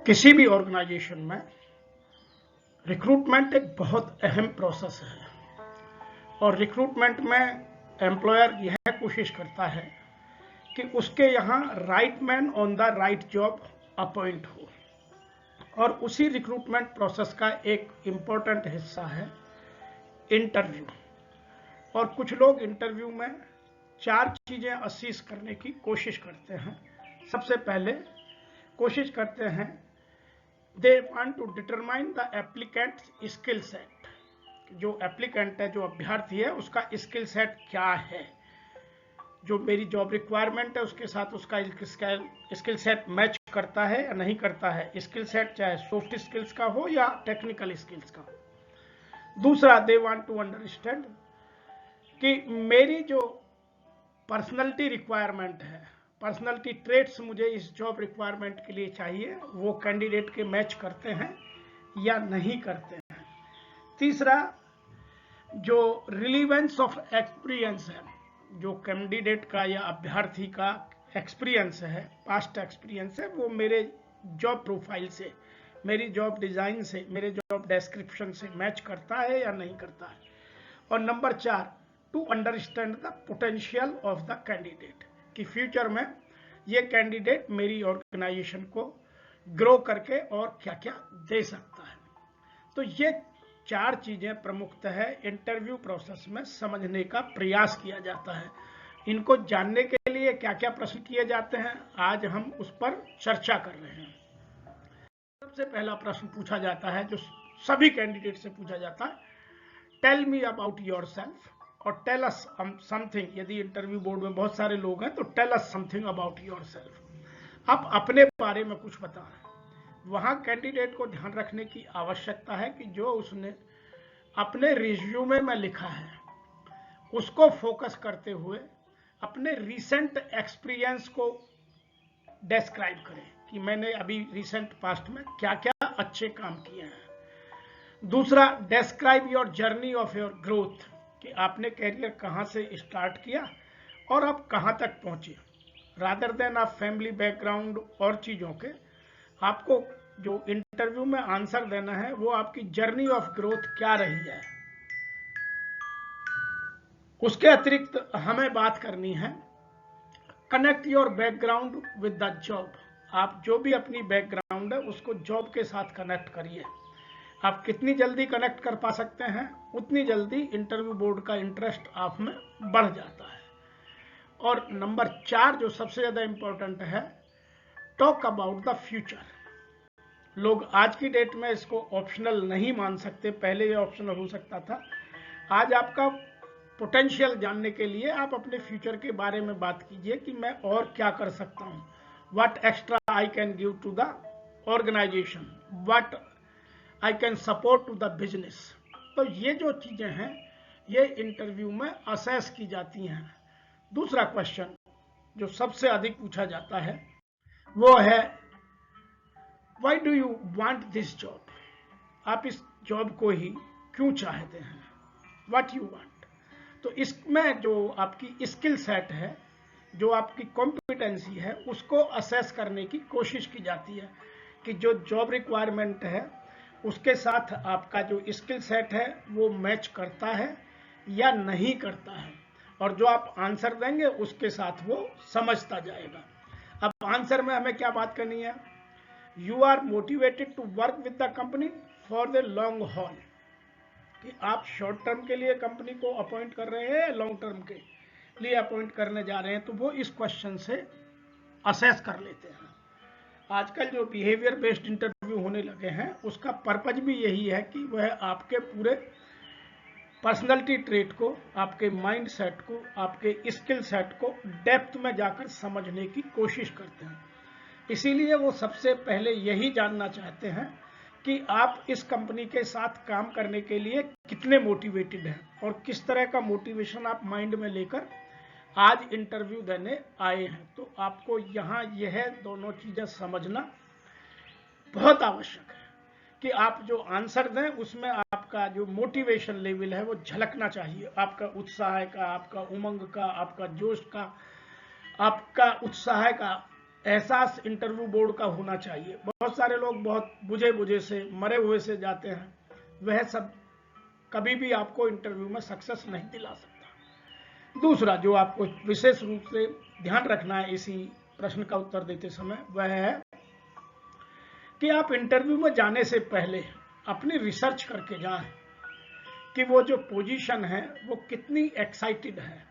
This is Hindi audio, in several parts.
किसी भी ऑर्गेनाइजेशन में रिक्रूटमेंट एक बहुत अहम प्रोसेस है और रिक्रूटमेंट में एम्प्लॉयर यह कोशिश करता है कि उसके यहाँ right man on the right job appoint हो। और उसी रिक्रूटमेंट प्रोसेस का एक इम्पोर्टेंट हिस्सा है इंटरव्यू। और कुछ लोग इंटरव्यू में 4 चीजें असीज करने की कोशिश करते हैं। सबसे पहले कोशिश करते हैं they want to determine the applicant skill set. जो एप्लीकेंट है, जो अभ्यर्थी है, उसका स्किल सेट क्या है, जो मेरी जॉब रिक्वायरमेंट है उसके साथ उसका स्किल सेट मैच करता है या नहीं करता है। स्किल सेट चाहे सॉफ्ट स्किल्स का हो या टेक्निकल स्किल्स का हो। दूसरा, दे वांट टू अंडरस्टैंड कि मेरी जो पर्सनैलिटी रिक्वायरमेंट है, पर्सनैलिटी ट्रेट्स मुझे इस जॉब रिक्वायरमेंट के लिए चाहिए, वो कैंडिडेट के मैच करते हैं या नहीं करते हैं। तीसरा, जो रिलीवेंस ऑफ एक्सपीरियंस है, जो कैंडिडेट का या अभ्यर्थी का एक्सपीरियंस है, पास्ट एक्सपीरियंस है, वो मेरे जॉब प्रोफाइल से, मेरी जॉब डिजाइन से, मेरे जॉब डिस्क्रिप्शन से मैच करता है या नहीं करता है। और number 4, to understand the potential of the candidate, कि फ्यूचर में ये कैंडिडेट मेरी ऑर्गेनाइजेशन को ग्रो करके और क्या क्या दे सकता है। तो ये 4 चीजें प्रमुखतः है इंटरव्यू प्रोसेस में समझने का प्रयास किया जाता है। इनको जानने के लिए क्या क्या प्रश्न किए जाते हैं, आज हम उस पर चर्चा कर रहे हैं। सबसे पहला प्रश्न पूछा जाता है, जो सभी कैंडिडेट से पूछा जाता है, टेल मी अबाउट योरसेल्फ और टेल अस समथिंग। यदि इंटरव्यू बोर्ड में बहुत सारे लोग हैं तो tell us something about yourself. आप अपने बारे में कुछ बता रहे हैं। वहां कैंडिडेट को ध्यान रखने की आवश्यकता है कि जो उसने अपने रिज्यूमे में लिखा है उसको फोकस करते हुए अपने रिसेंट एक्सपीरियंस को डिस्क्राइब करें कि मैंने अभी रिसेंट पास्ट में क्या क्या अच्छे काम किए हैं। दूसरा, describe your journey of your growth, कि आपने कैरियर कहां से स्टार्ट किया और आप कहां तक पहुंचे। रादर देन आप फैमिली बैकग्राउंड और चीजों के, आपको जो इंटरव्यू में आंसर देना है वो आपकी जर्नी ऑफ ग्रोथ क्या रही है। उसके अतिरिक्त हमें बात करनी है connect your background with the job. आप जो भी अपनी बैकग्राउंड है उसको जॉब के साथ कनेक्ट करिए। आप कितनी जल्दी कनेक्ट कर पा सकते हैं उतनी जल्दी इंटरव्यू बोर्ड का इंटरेस्ट आप में बढ़ जाता है। और नंबर 4 जो सबसे ज्यादा इंपॉर्टेंट है, टॉक अबाउट द फ्यूचर। लोग आज की डेट में इसको ऑप्शनल नहीं मान सकते, पहले ये ऑप्शनल हो सकता था। आज आपका पोटेंशियल जानने के लिए आप अपने फ्यूचर के बारे में बात कीजिए कि मैं और क्या कर सकता हूं, what extra I can give to the organization, what I can support to the business. तो ये जो चीजें हैं ये इंटरव्यू में असेस की जाती हैं। दूसरा क्वेश्चन जो सबसे अधिक पूछा जाता है वो है why do you want this job. आप इस जॉब को ही क्यों चाहते हैं, व्हाट यू वांट। तो इसमें जो आपकी स्किल सेट है, जो आपकी कॉम्पिटेंसी है, उसको असेस करने की कोशिश की जाती है कि जो जॉब रिक्वायरमेंट है उसके साथ आपका जो स्किल सेट है वो मैच करता है या नहीं करता है। और जो आप आंसर देंगे उसके साथ वो समझता जाएगा। अब आंसर में हमें क्या बात करनी है, you are motivated to work with the company for the long haul, कि आप शॉर्ट टर्म के लिए कंपनी को अपॉइंट कर रहे हैं, लॉन्ग टर्म के लिए अपॉइंट करने जा रहे हैं। तो वो इस क्वेश्चन से असेस कर लेते हैं। आजकल जो बिहेवियर बेस्ड इंटरव्यू होने लगे हैं उसका पर्पज भी यही है कि वह आपके पूरे पर्सनैलिटी ट्रेट को, आपके माइंड सेट को, आपके स्किल सेट को डेप्थ में जाकर समझने की कोशिश करते हैं। इसीलिए वो सबसे पहले यही जानना चाहते हैं कि आप इस कंपनी के साथ काम करने के लिए कितने मोटिवेटेड हैं और किस तरह का मोटिवेशन आप माइंड में लेकर आज इंटरव्यू देने आए हैं। तो आपको यहाँ यह दोनों चीजें समझना बहुत आवश्यक है कि आप जो आंसर दें उसमें आपका जो मोटिवेशन लेवल है वो झलकना चाहिए। आपका उत्साह का, आपका उमंग का, आपका जोश का, आपका उत्साह का एहसास इंटरव्यू बोर्ड का होना चाहिए। बहुत सारे लोग बहुत बुझे बुझे से, मरे हुए से जाते हैं, वह सब कभी भी आपको इंटरव्यू में सक्सेस नहीं दिला सकता। दूसरा जो आपको विशेष रूप से ध्यान रखना है इसी प्रश्न का उत्तर देते समय, वह है कि आप इंटरव्यू में जाने से पहले अपनी रिसर्च करके जाएं कि वो जो पोजीशन है वो कितनी एक्साइटेड है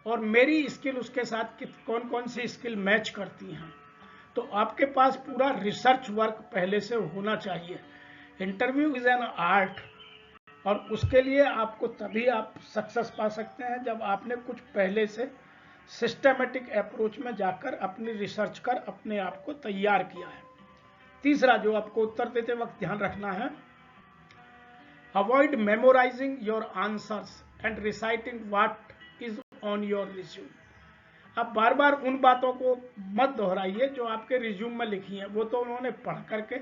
और मेरी स्किल उसके साथ कौन कौन सी स्किल मैच करती हैं। तो आपके पास पूरा रिसर्च वर्क पहले से होना चाहिए। इंटरव्यू इज एन आर्ट और उसके लिए आपको तभी आप सक्सेस पा सकते हैं जब आपने कुछ पहले से सिस्टमेटिक अप्रोच में जाकर अपनी रिसर्च कर अपने आप को तैयार किया है। तीसरा जो आपको उत्तर देते वक्त ध्यान रखना है, avoid memorising your answers and reciting what is on your resume. अब बार बार उन बातों को मत दोहराइए जो आपके रिज्यूम में लिखी हैं, वो तो उन्होंने पढ़ करके,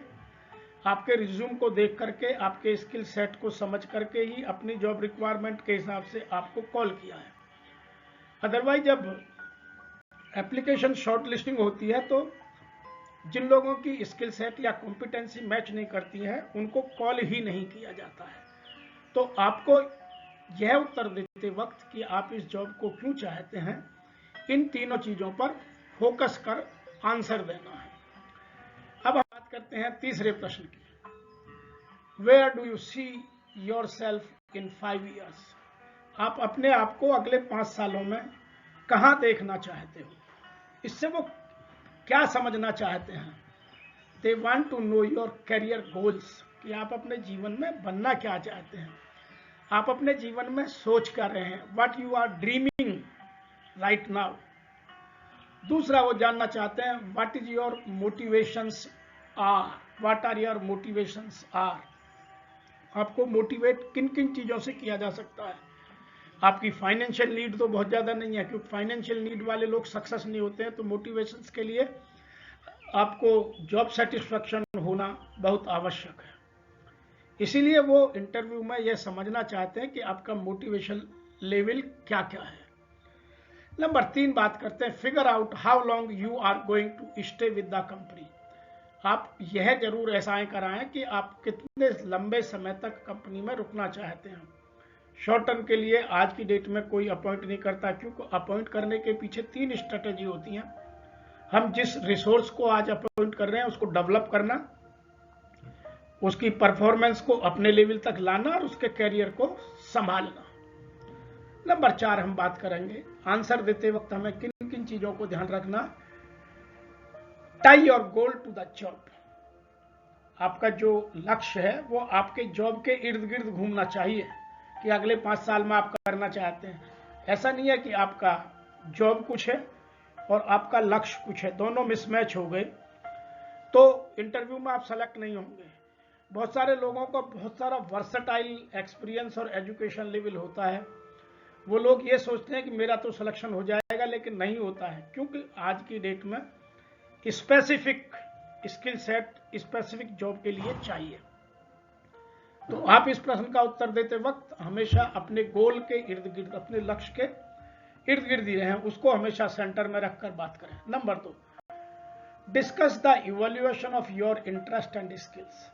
आपके रिज्यूम को देख करके, आपके स्किल सेट को समझ करके ही अपनी जॉब रिक्वायरमेंट के हिसाब से आपको कॉल किया है। अदरवाइज जब एप्लीकेशन शॉर्ट लिस्टिंग होती है तो जिन लोगों की स्किल सेट या कॉम्पिटेंसी मैच नहीं करती है उनको कॉल ही नहीं किया जाता है। तो आपको यह उत्तर देते वक्त कि आप इस जॉब को क्यों चाहते हैं, इन तीनों चीजों पर फोकस कर आंसर देना है। अब हम बात करते हैं तीसरे प्रश्न की, where do you see yourself in 5 years। आप अपने आप को अगले 5 सालों में कहां देखना चाहते हो, इससे वो क्या समझना चाहते हैं। They want to know your career goals, कि आप अपने जीवन में बनना क्या चाहते हैं, आप अपने जीवन में सोच कर रहे हैं, what you are dreaming right now. दूसरा वो जानना चाहते हैं what is your motivations are, what are your motivations are. आपको मोटिवेट किन किन चीजों से किया जा सकता है। आपकी फाइनेंशियल नीड तो बहुत ज्यादा नहीं है, क्योंकि फाइनेंशियल नीड वाले लोग सक्सेस नहीं होते हैं। तो मोटिवेशंस के लिए आपको जॉब सेटिस्फैक्शन होना बहुत आवश्यक है। इसीलिए वो इंटरव्यू में यह समझना चाहते हैं कि आपका मोटिवेशन लेवल क्या क्या है। नंबर 3 बात करते हैं, figure out how long you are going to stay with the company. आप यह जरूर ऐसा कराएं कि आप कितने लंबे समय तक कंपनी में रुकना चाहते हैं। शॉर्ट टर्म के लिए आज की डेट में कोई अपॉइंट नहीं करता, क्योंकि अपॉइंट करने के पीछे 3 स्ट्रेटेजी होती हैं। हम जिस रिसोर्स को आज अपॉइंट कर रहे हैं उसको डेवलप करना, उसकी परफॉर्मेंस को अपने लेवल तक लाना और उसके कैरियर को संभालना। नंबर 4 हम बात करेंगे, आंसर देते वक्त हमें किन किन चीजों को ध्यान रखना। Tie your goal to the job. आपका जो लक्ष्य है वो आपके जॉब के इर्द गिर्द घूमना चाहिए कि अगले 5 साल में आप करना चाहते हैं। ऐसा नहीं है कि आपका जॉब कुछ है और आपका लक्ष्य कुछ है, दोनों मिसमैच हो गए तो इंटरव्यू में आप सेलेक्ट नहीं होंगे। बहुत सारे लोगों को बहुत सारा वर्सेटाइल एक्सपीरियंस और एजुकेशन लेवल होता है, वो लोग ये सोचते हैं कि मेरा तो सिलेक्शन हो जाएगा, लेकिन नहीं होता है, क्योंकि आज की डेट में specific skill set specific job के लिए चाहिए। तो आप इस प्रश्न का उत्तर देते वक्त हमेशा अपने गोल के इर्द गिर्द, अपने लक्ष्य के इर्द गिर्द ही रहें, उसको हमेशा सेंटर में रखकर बात करें। Number 2, discuss the evaluation of your interest and skills.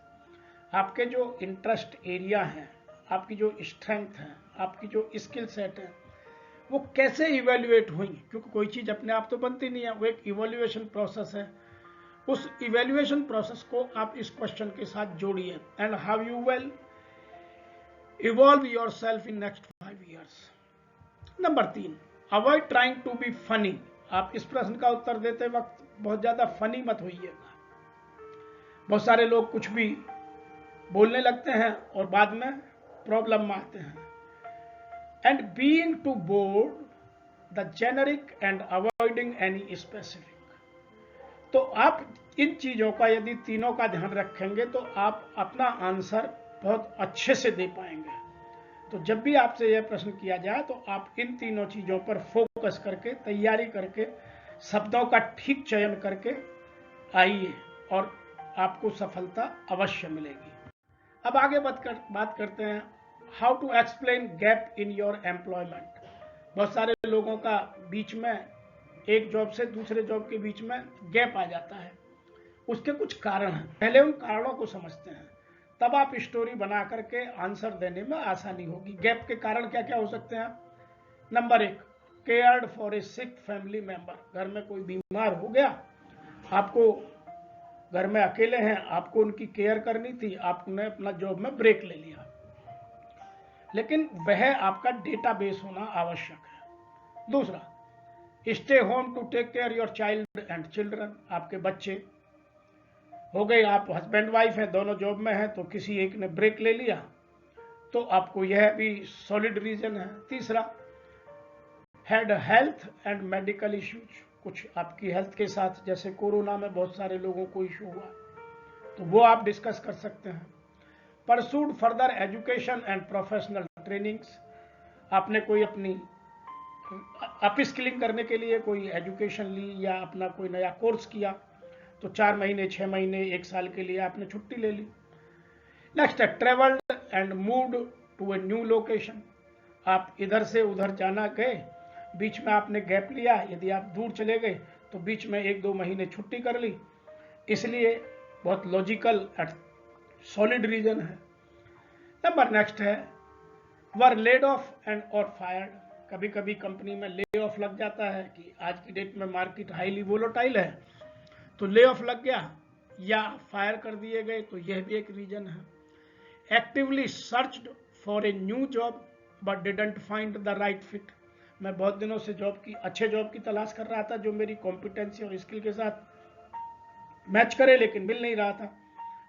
आपके जो इंटरेस्ट एरिया हैं, आपकी जो स्ट्रेंथ है, आपकी जो स्किल सेट है, वो कैसे इवैल्यूएट हुई, क्योंकि कोई चीज अपने आप तो बनती नहीं है, वो एक इवैल्यूएशन प्रोसेस है। उस इवैल्यूएशन प्रोसेस को आप इस क्वेश्चन के साथ जोड़िए, and how you will evolve yourself in next 5 years। Number 3, avoid trying to be funny. आप इस प्रश्न का उत्तर देते वक्त बहुत ज्यादा फनी मत होइएगा। बहुत सारे लोग कुछ भी बोलने लगते हैं और बाद में प्रॉब्लम में आते हैं। And being too broad the generic and avoiding any specific. तो आप इन चीजों का यदि तीनों का ध्यान रखेंगे तो आप अपना आंसर बहुत अच्छे से दे पाएंगे। तो जब भी आपसे यह प्रश्न किया जाए तो आप इन तीनों चीजों पर फोकस करके, तैयारी करके, शब्दों का ठीक चयन करके आइए और आपको सफलता अवश्य मिलेगी। अब आगे बात करते हैं, how to explain gap in your employment. बहुत सारे लोगों का बीच में एक जॉब से दूसरे जॉब के बीच में गैप आ जाता है, उसके कुछ कारण हैं। पहले उन कारणों को समझते हैं, तब आप स्टोरी बना करके आंसर देने में आसानी होगी। गैप के कारण क्या क्या हो सकते हैं? Number 1, cared for a sick family member. घर में कोई बीमार हो गया, आपको घर में अकेले हैं, आपको उनकी केयर करनी थी, आपने अपना जॉब में ब्रेक ले लिया, लेकिन वह आपका डेटाबेस होना आवश्यक है। दूसरा, stay home to take care your child and children. आपके बच्चे हो गए, आप हस्बैंड वाइफ हैं, दोनों जॉब में हैं, तो किसी एक ने ब्रेक ले लिया, तो आपको यह भी सॉलिड रीजन है। तीसरा, had health and medical issues. कुछ आपकी हेल्थ के साथ, जैसे कोरोना में बहुत सारे लोगों को इशू हुआ, तो वो आप डिस्कस कर सकते हैं। Pursued further education and professional trainings. आपने कोई अपनी अपस्किलिंग करने के लिए कोई एजुकेशन ली या अपना कोई नया कोर्स किया, तो 4 महीने, 6 महीने, 1 साल के लिए आपने छुट्टी ले ली। नेक्स्ट है travelled and moved to a new location. आप इधर से उधर जाना गए, बीच में आपने गैप लिया, यदि आप दूर चले गए तो बीच में 1-2 महीने छुट्टी कर ली, इसलिए बहुत लॉजिकल सॉलिड रीजन है। नंबर नेक्स्ट है वर लेड ऑफ एंड और फायर्ड। कभी कभी कंपनी में ले ऑफ लग जाता है कि आज की डेट में मार्केट हाईली वोलेटाइल है, तो ले ऑफ लग गया या फायर कर दिए गए, तो यह भी एक रीजन है। Actively searched for a new job but didn't find the right fit. मैं बहुत दिनों से अच्छे जॉब की तलाश कर रहा था जो मेरी कॉम्पिटेंसी और स्किल के साथ मैच करे, लेकिन मिल नहीं रहा था,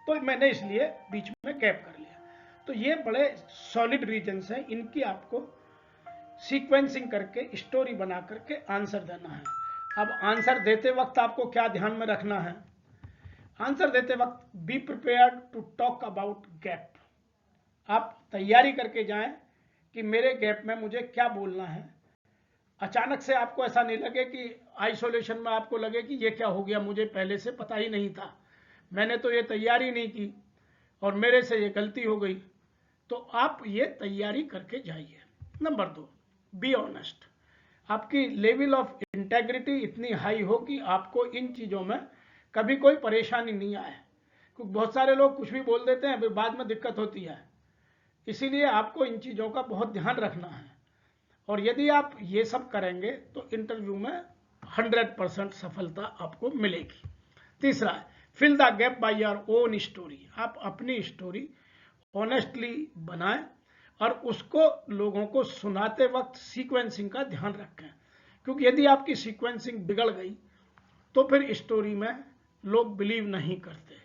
तो मैंने इसलिए बीच में गैप कर लिया। तो ये बड़े सॉलिड रीजन्स हैं, इनकी आपको सीक्वेंसिंग करके स्टोरी बना करके आंसर देना है। अब आंसर देते वक्त आपको क्या ध्यान में रखना है? आंसर देते वक्त be prepared to talk about gap. आप तैयारी करके जाएं कि मेरे गैप में मुझे क्या बोलना है। अचानक से आपको ऐसा नहीं लगे कि आइसोलेशन में आपको लगे कि ये क्या हो गया, मुझे पहले से पता ही नहीं था, मैंने तो ये तैयारी नहीं की और मेरे से ये गलती हो गई। तो आप ये तैयारी करके जाइए। Number 2, be honest. आपकी लेवल ऑफ इंटेग्रिटी इतनी हाई हो कि आपको इन चीज़ों में कभी कोई परेशानी नहीं आए, क्योंकि बहुत सारे लोग कुछ भी बोल देते हैं, फिर बाद में दिक्कत होती है। इसीलिए आपको इन चीज़ों का बहुत ध्यान रखना है, और यदि आप ये सब करेंगे तो इंटरव्यू में 100% सफलता आपको मिलेगी। तीसरा, fill the gap by your own story. आप अपनी स्टोरी ऑनेस्टली बनाएं और उसको लोगों को सुनाते वक्त सीक्वेंसिंग का ध्यान रखें, क्योंकि यदि आपकी सीक्वेंसिंग बिगड़ गई तो फिर स्टोरी में लोग बिलीव नहीं करते।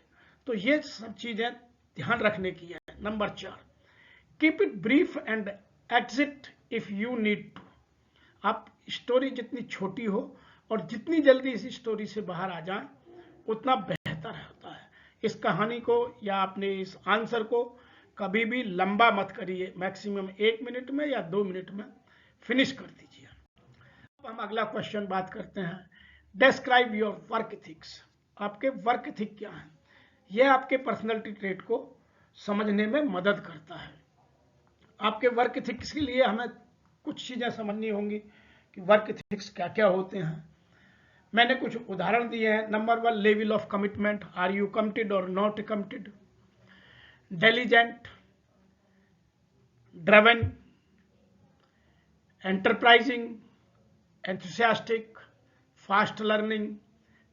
तो ये सब चीजें ध्यान रखने की है। Number 4, keep it brief and exit if you need to. आप स्टोरी जितनी छोटी हो और जितनी जल्दी इस स्टोरी से बाहर आ जाए उतना बेहतर होता है। इस कहानी को या अपने इस आंसर को कभी भी लंबा मत करिए, मैक्सिमम 1 मिनट में या 2 मिनट में फिनिश कर दीजिए। अब हम अगला क्वेश्चन बात करते हैं, डिस्क्राइब योर वर्क एथिक्स। आपके वर्क एथिक क्या है? यह आपके पर्सनैलिटी ट्रेट को समझने में मदद करता है। आपके वर्क एथिक्स के लिए हमें कुछ चीजें समझनी होंगी कि वर्क एथिक्स क्या क्या होते हैं। मैंने कुछ उदाहरण दिए हैं। Number 1, level of commitment. Are you committed और not committed? diligent, driven, enterprising, enthusiastic, fast learning,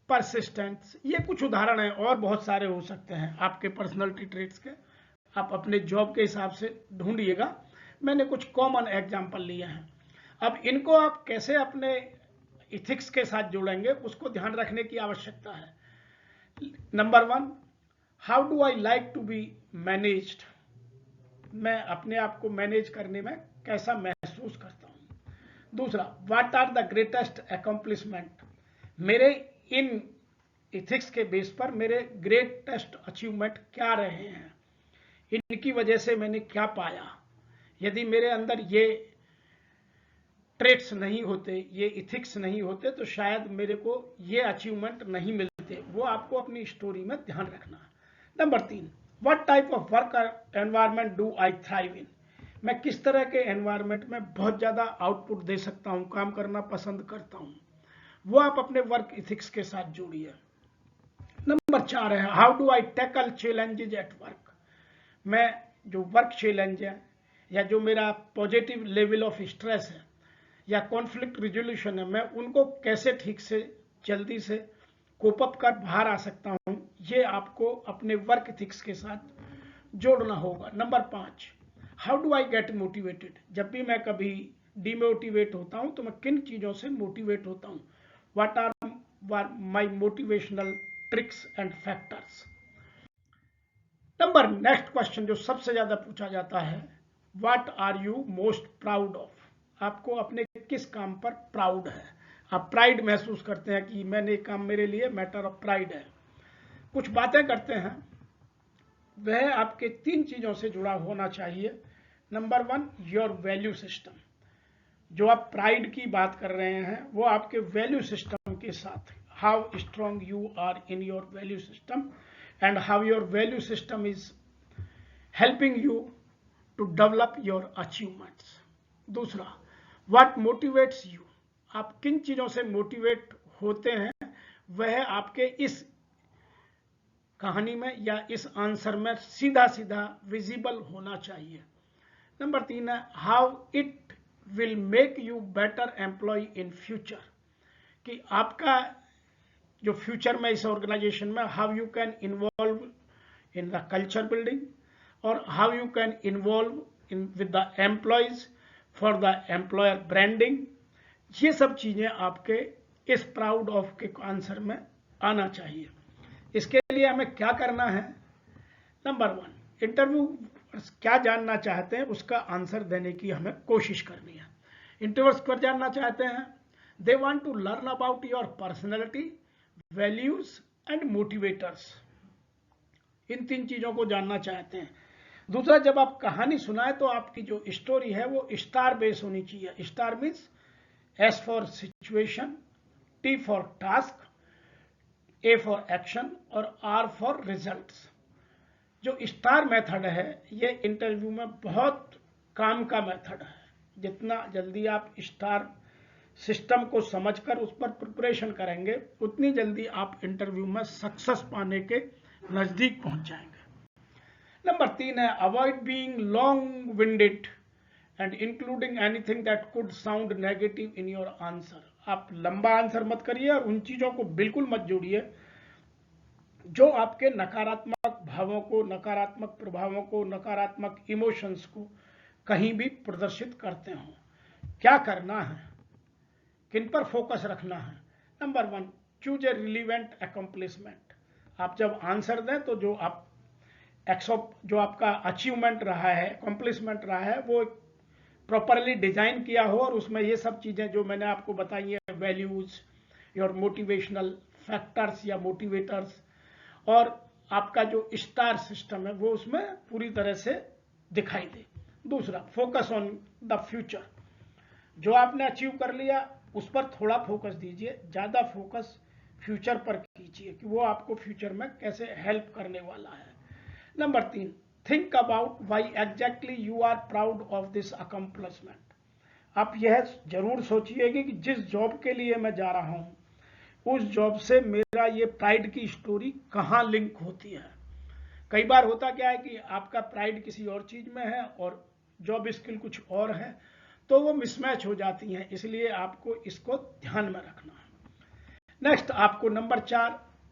persistence। ये कुछ उदाहरण हैं, और बहुत सारे हो सकते हैं आपके पर्सनालिटी ट्रेट्स के। आप अपने जॉब के हिसाब से ढूंढिएगा। मैंने कुछ कॉमन एग्जाम्पल लिए हैं। अब इनको आप कैसे अपने इथिक्स के साथ जोड़ेंगे उसको ध्यान रखने की आवश्यकता है। Number 1, how do I like to be managed. मैं अपने आप को मैनेज करने में कैसा महसूस करता हूं। दूसरा, what are the greatest accomplishment. मेरे इन इथिक्स के बेस पर मेरे ग्रेटेस्ट अचीवमेंट क्या रहे हैं, इनकी वजह से मैंने क्या पाया। यदि मेरे अंदर ये ट्रेट्स नहीं होते, ये इथिक्स नहीं होते, तो शायद मेरे को ये अचीवमेंट नहीं मिलते। वो आपको अपनी स्टोरी में ध्यान रखना है। Number 3, what type of work environment do I thrive in. मैं किस तरह के एनवायरनमेंट में बहुत ज़्यादा आउटपुट दे सकता हूँ, काम करना पसंद करता हूँ। वो आप अपने वर्क इथिक्स के साथ जोड़िए। नंबर 4 है how do I tackle challenges at work. मैं जो वर्क चैलेंज है या जो मेरा पॉजिटिव लेवल ऑफ स्ट्रेस है या कॉन्फ्लिक्ट रिजोल्यूशन है, मैं उनको कैसे ठीक से जल्दी से कोप अप कर बाहर आ सकता हूं, ये आपको अपने वर्क इथिक्स के साथ जोड़ना होगा। Number 5 how do I get motivated. जब भी मैं कभी डिमोटिवेट होता हूं तो मैं किन चीजों से मोटिवेट होता हूं, what are my motivational tricks and factors. Number next question जो सबसे ज्यादा पूछा जाता है, what are you most proud of. आपको अपने किस काम पर प्राउड है, आप प्राइड महसूस करते हैं कि मैंने काम मेरे लिए मैटर ऑफ प्राइड है। कुछ बातें करते हैं, वह आपके 3 चीजों से जुड़ा होना चाहिए। Number 1 your value system. जो आप प्राइड की बात कर रहे हैं वो आपके वैल्यू सिस्टम के साथ, how strong you are in your value system and how your value system is helping you to develop your achievements. दूसरा, व्हाट मोटिवेट्स यू। आप किन चीजों से मोटिवेट होते हैं, वह आपके इस कहानी में या इस आंसर में सीधा सीधा विजिबल होना चाहिए। नंबर 3 है how it will make you better employ in future. कि आपका जो फ्यूचर में इस ऑर्गेनाइजेशन में how you can involve in the culture building और how you can involve in with the employees for the employer branding. ये सब चीजें आपके इस प्राउड ऑफ के आंसर में आना चाहिए। इसके लिए हमें क्या करना है, नंबर 1 इंटरव्यू क्या जानना चाहते हैं उसका आंसर देने की हमें कोशिश करनी है। इंटरव्यूअर्स क्या जानना चाहते हैं, they want to learn about your personality, values and motivators. इन 3 चीजों को जानना चाहते हैं। दूसरा, जब आप कहानी सुनाए तो आपकी जो स्टोरी है वो स्टार बेस होनी चाहिए। Star means S for situation, T for task, A for action और आर फॉर रिजल्ट्स। जो स्टार मेथड है ये इंटरव्यू में बहुत काम का मेथड है। जितना जल्दी आप स्टार सिस्टम को समझकर उस पर प्रिपरेशन करेंगे उतनी जल्दी आप इंटरव्यू में सक्सेस पाने के नजदीक पहुंच जाएंगे। नंबर 3 है avoid being long winded and including anything that could sound negative in your answer. आप लंबा आंसर मत करिए और उन चीजों को बिल्कुल मत जोड़िए जो आपके नकारात्मक भावों को, नकारात्मक प्रभावों को, नकारात्मक इमोशंस को कहीं भी प्रदर्शित करते हो। क्या करना है, किन पर फोकस रखना है। Number 1 choose a relevant accomplishment. आप जब आंसर दें तो जो आपका अचीवमेंट रहा है, अकम्प्लिशमेंट रहा है, वो प्रॉपरली डिजाइन किया हो और उसमें ये सब चीजें जो मैंने आपको बताई है, वैल्यूज, योर मोटिवेशनल फैक्टर्स या मोटिवेटर्स और आपका जो स्टार सिस्टम है वो उसमें पूरी तरह से दिखाई दे। दूसरा, फोकस ऑन द फ्यूचर। जो आपने अचीव कर लिया उस पर थोड़ा फोकस दीजिए, ज्यादा फोकस फ्यूचर पर कीजिए कि वो आपको फ्यूचर में कैसे हेल्प करने वाला है। Number 3 think about why exactly you are proud of this accomplishment. आप यह जरूर सोचिए कि जिस जॉब के लिए मैं जा रहा हूं उस जॉब से मेरा ये प्राइड की स्टोरी कहां लिंक होती है। कई बार होता क्या है कि आपका प्राइड किसी और चीज में है और जॉब स्किल कुछ और है, तो वो मिसमैच हो जाती हैं, इसलिए आपको इसको ध्यान में रखना है। नेक्स्ट, आपको number 4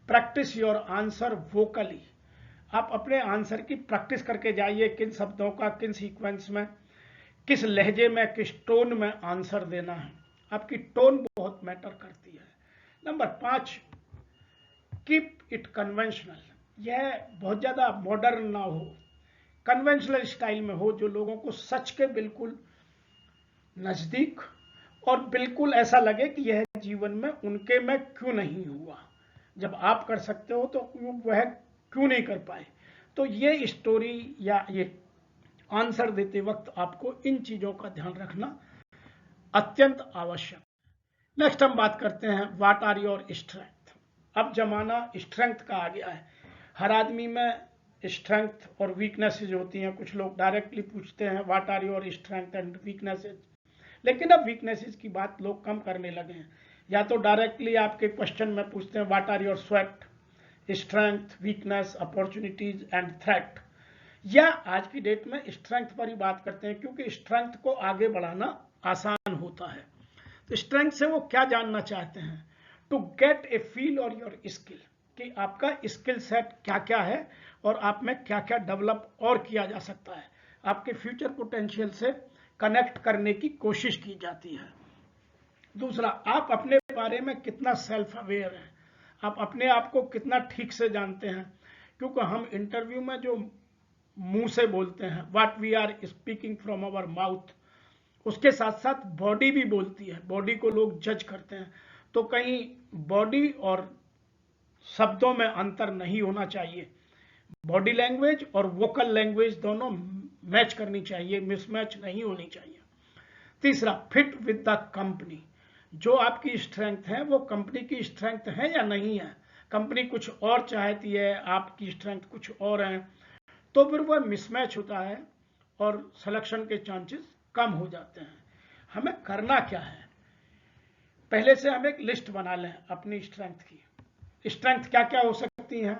practice your answer vocally. आप अपने आंसर की प्रैक्टिस करके जाइए, किन शब्दों का, किन सीक्वेंस में, किस लहजे में, किस टोन में आंसर देना है। आपकी टोन बहुत मैटर करती है। Number 5 keep it conventional. यह बहुत ज्यादा मॉडर्न ना हो, कन्वेंशनल स्टाइल में हो, जो लोगों को सच के बिल्कुल नजदीक और बिल्कुल ऐसा लगे कि यह जीवन में उनके में क्यों नहीं हुआ। जब आप कर सकते हो तो वह क्यों नहीं कर पाए। तो ये स्टोरी या ये आंसर देते वक्त आपको इन चीजों का ध्यान रखना अत्यंत आवश्यक। नेक्स्ट हम बात करते हैं व्हाट आर योर स्ट्रेंथ। अब जमाना स्ट्रेंथ का आ गया है। हर आदमी में स्ट्रेंथ और वीकनेसेस होती हैं। कुछ लोग डायरेक्टली पूछते हैं what are your strength and weaknesses, लेकिन अब वीकनेसेस की बात लोग कम करने लगे हैं। या तो डायरेक्टली आपके क्वेश्चन में पूछते हैं व्हाट आर योर स्वेट, strength, weakness, opportunities and threat, या आज की डेट में स्ट्रेंथ पर ही बात करते हैं क्योंकि स्ट्रेंथ को आगे बढ़ाना आसान होता है। तो स्ट्रेंथ से वो क्या जानना चाहते हैं, टू गेट ए फील और योर स्किल, कि आपका स्किल सेट क्या क्या है और आप में क्या क्या डेवलप और किया जा सकता है, आपके फ्यूचर पोटेंशियल से कनेक्ट करने की कोशिश की जाती है। दूसरा, आप अपने बारे में कितना सेल्फ अवेयर हैं, आप अपने आप को कितना ठीक से जानते हैं, क्योंकि हम इंटरव्यू में जो मुंह से बोलते हैं, what we are speaking from our mouth, उसके साथ साथ बॉडी भी बोलती है, बॉडी को लोग जज करते हैं। तो कहीं बॉडी और शब्दों में अंतर नहीं होना चाहिए, बॉडी लैंग्वेज और वोकल लैंग्वेज दोनों मैच करनी चाहिए, मिसमैच नहीं होनी चाहिए। तीसरा, फिट विद द कंपनी, जो आपकी स्ट्रेंथ है वो कंपनी की स्ट्रेंथ है या नहीं है, कंपनी कुछ और चाहती है, आपकी स्ट्रेंथ कुछ और है, तो फिर वह मिसमैच होता है और सिलेक्शन के चांसेस कम हो जाते हैं। हमें करना क्या है, पहले से हम एक लिस्ट बना लें अपनी स्ट्रेंथ की। स्ट्रेंथ क्या क्या हो सकती हैं,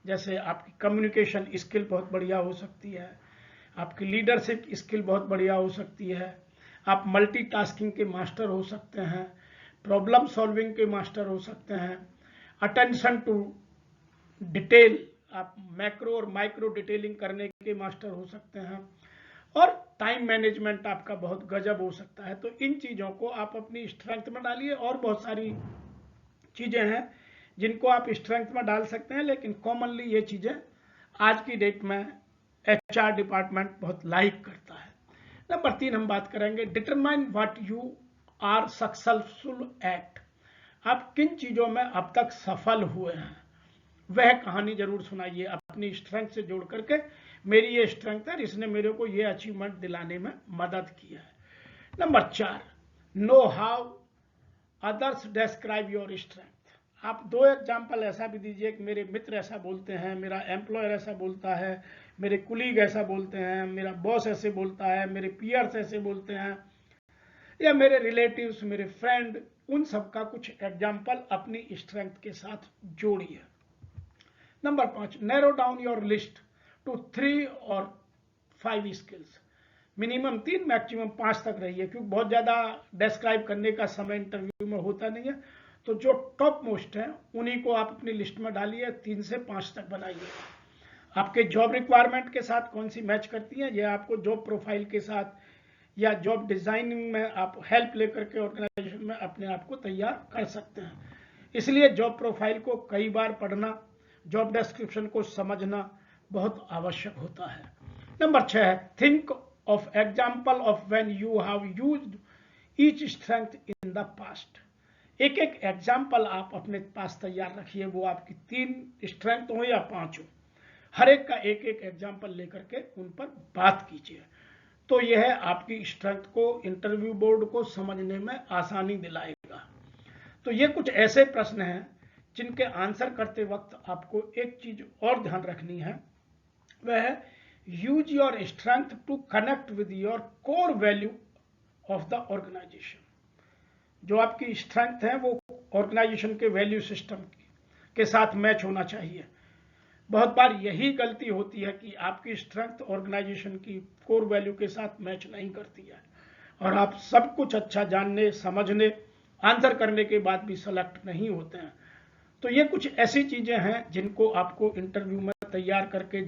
जैसे आपकी कम्युनिकेशन स्किल बहुत बढ़िया हो सकती है, आपकी लीडरशिप स्किल बहुत बढ़िया हो सकती है, आप मल्टीटास्किंग के मास्टर हो सकते हैं, प्रॉब्लम सॉल्विंग के मास्टर हो सकते हैं, अटेंशन टू डिटेल, आप मैक्रो और माइक्रो डिटेलिंग करने के मास्टर हो सकते हैं, और टाइम मैनेजमेंट आपका बहुत गजब हो सकता है। तो इन चीज़ों को आप अपनी स्ट्रेंथ में डालिए, और बहुत सारी चीज़ें हैं जिनको आप स्ट्रेंथ में डाल सकते हैं, लेकिन कॉमनली ये चीज़ें आज की डेट में HR डिपार्टमेंट बहुत लाइक करता है। नंबर 3 हम बात करेंगे, determine what you are successful at, आप किन चीज़ों में अब तक सफल हुए हैं, वह कहानी जरूर सुनाइए अपनी स्ट्रेंथ से जोड़ करके, मेरी ये स्ट्रेंथ है, इसने मेरे को ये अचीवमेंट दिलाने में मदद की है। Number 4, know how others describe your strength, आप 2 एग्जाम्पल ऐसा भी दीजिए कि मेरे मित्र ऐसा बोलते हैं, मेरा एम्प्लॉयर ऐसा बोलता है, मेरे कुलीग ऐसा बोलते हैं, मेरा बॉस ऐसे बोलता है, मेरे पीयर्स ऐसे बोलते हैं, या मेरे रिलेटिव्स, मेरे फ्रेंड, उन सब का कुछ एग्जाम्पल अपनी स्ट्रेंथ के साथ जोड़िए। Number 5, narrow down your list to 3 और 5 स्किल्स, मिनिमम 3 मैक्सिमम 5 तक रहिए, क्योंकि बहुत ज़्यादा डिस्क्राइब करने का समय इंटरव्यू में होता नहीं है। तो जो टॉप मोस्ट है उन्हीं को आप अपनी लिस्ट में डालिए, 3 से 5 तक बनाइए। आपके जॉब रिक्वायरमेंट के साथ कौन सी मैच करती है, यह आपको जॉब प्रोफाइल के साथ या जॉब डिजाइनिंग में आप हेल्प लेकर के ऑर्गेनाइजेशन में अपने आप को तैयार कर सकते हैं। इसलिए जॉब प्रोफाइल को कई बार पढ़ना, जॉब डिस्क्रिप्शन को समझना बहुत आवश्यक होता है। नंबर 6 है, think of example of when you have used each strength in the past, एक एक एग्जाम्पल आप अपने पास तैयार रखिए, वो आपकी 3 स्ट्रेंथ हो या 5 हो, हर एक का एक एक एग्जाम्पल लेकर के उन पर बात कीजिए। तो यह आपकी स्ट्रेंथ को, इंटरव्यू बोर्ड को समझने में आसानी दिलाएगा। तो ये कुछ ऐसे प्रश्न हैं जिनके आंसर करते वक्त आपको एक चीज और ध्यान रखनी है, वह है use your strength to connect with your core value of the organisation. जो आपकी स्ट्रेंथ है वो ऑर्गेनाइजेशन के वैल्यू सिस्टम के साथ मैच होना चाहिए। बहुत बार यही गलती होती है कि आपकी स्ट्रेंथ ऑर्गेनाइजेशन की कोर वैल्यू के साथ मैच नहीं करती है, और आप सब कुछ अच्छा जानने, समझने, आंसर करने के बाद भी सेलेक्ट नहीं होते हैं। तो ये कुछ ऐसी चीजें हैं जिनको आपको इंटरव्यू में तैयार करके